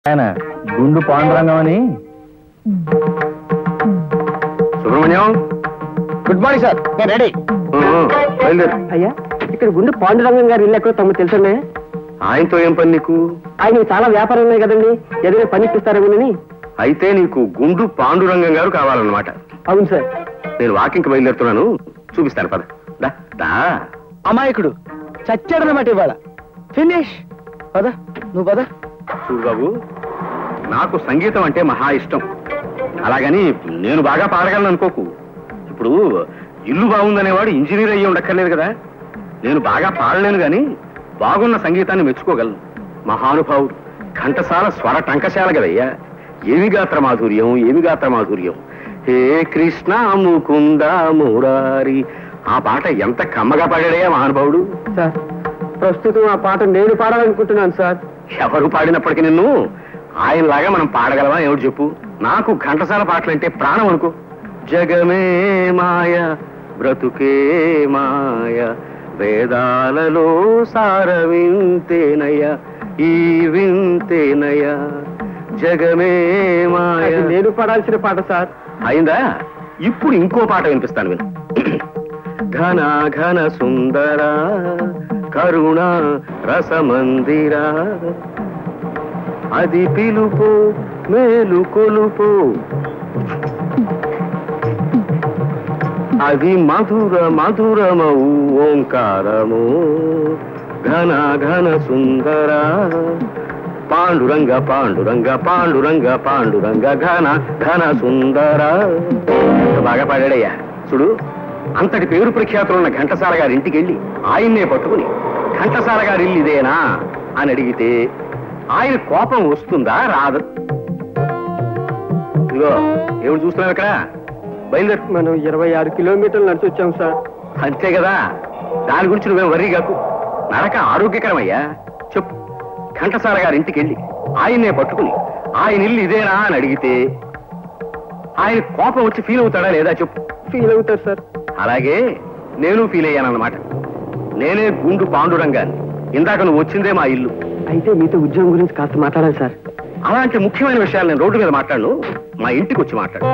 ఆయన గుండు పాండురంగం అని. సుబ్రహ్మణ్యం, గుడ్ మార్నింగ్ సార్, నేను రెడీ. బయలుదేరు. అయ్యా, ఇక్కడ గుండు పాండురంగం గారు ఇల్లు ఎక్కడో తమకు తెలుసండి. ఆయనతో ఏం పని నీకు? ఆయన చాలా వ్యాపారం ఉన్నాయి కదండి, ఏదైనా పని ఇప్పిస్తారేమోనని. అయితే నీకు గుండు పాండురంగం గారు కావాలన్నమాట. అవును సార్. నేను వాకింగ్కి బయలుదేరుతున్నాను, చూపిస్తాను పద. అమాయకుడు చచ్చాడనమాట ఇవాళ. ఫినిష్. పద నువ్వు పద. చూడు బాబు, నాకు సంగీతం అంటే మహా ఇష్టం. అలాగని నేను బాగా పాడగలను అనుకోకు. ఇప్పుడు ఇల్లు బాగుందనేవాడు ఇంజనీర్ అయ్యి ఉండక్కర్లేదు కదా. నేను బాగా పాడలేను గాని బాగున్న సంగీతాన్ని మెచ్చుకోగలను. మహానుభావుడు, ఘంటసాల స్వర టంకశాల కదయ్యా. ఏమి గాత్ర మాధుర్యం, ఏమి గాత్ర మాధుర్యం. హే కృష్ణ ముకుంద మురారి, ఆ పాట ఎంత కమ్మగా పాడాడయ్యా మహానుభావుడు. సార్, ప్రస్తుతం ఆ పాట నేను పాడాలనుకుంటున్నాను సార్. ఎవరు పాడినప్పటికీ నిన్ను ఆయనలాగా మనం పాడగలవా ఏమిటి చెప్పు. నాకు ఘంటసాల పాటలంటే ప్రాణం అనుకో. జగమే మాయ బ్రతుకే మాయ, వేదాలలో సార వింతేనయ, ఈ వింతేనయ. జగమే మాయ. నేను పాడాల్సిన పాట సార్. అయిందా? ఇప్పుడు ఇంకో పాట వినిపిస్తాను విను. ఘన ఘన సుందర కరుణ రసమందిర, అది పిలుపు మేలు కొలుపు, అది మధుర మధురమౌ ఓంకారము. ఘన ఘన సుందర పాండురంగ పాండురంగ పాండురంగ పాండురంగ ఘన ఘన సుందర. బాగా పాడాడయ్యా. చూడు, అంతటి పేరు ప్రఖ్యాతులున్న ఘంటసాల గారి ఇంటికి వెళ్ళి ఆయన్నే పట్టుకుని ఘంటసాల గారి ఇల్లు ఇదేనా అని అడిగితే ఆయన కోపం వస్తుందా రాదు? ఇదిగో ఏమిటి చూస్తున్నావు ఇక్కడ? బయలుదేరు. మనం 26 కిలోమీటర్లు నడిచి వచ్చాం సార్. అంతే కదా, దాని గురించి నువ్వేం వర్రీ కాకు. నడక ఆరోగ్యకరమయ్యా. చెప్పు, ఘంటసాల గారి ఇంటికి వెళ్ళి ఆయన్నే పట్టుకుని ఆయన ఇల్లు ఇదేనా అని అడిగితే ఆయన కోపం వచ్చి ఫీల్ అవుతాడా లేదా చెప్పు. ఫీల్ అవుతారు సార్. అలాగే నేను ఫీల్ అయ్యానన్నమాట. నేనే గుండు పాండురంగాన్ని. ఇందాక నువ్వు వచ్చిందే మా ఇల్లు. అయితే మీతో ఉద్యోగం గురించి కాస్త మాట్లాడాలి సార్. అలాంటి ముఖ్యమైన విషయాలు నేను రోడ్డు మీద మాట్లాడను, మా ఇంటికి వచ్చి మాట్లాడు.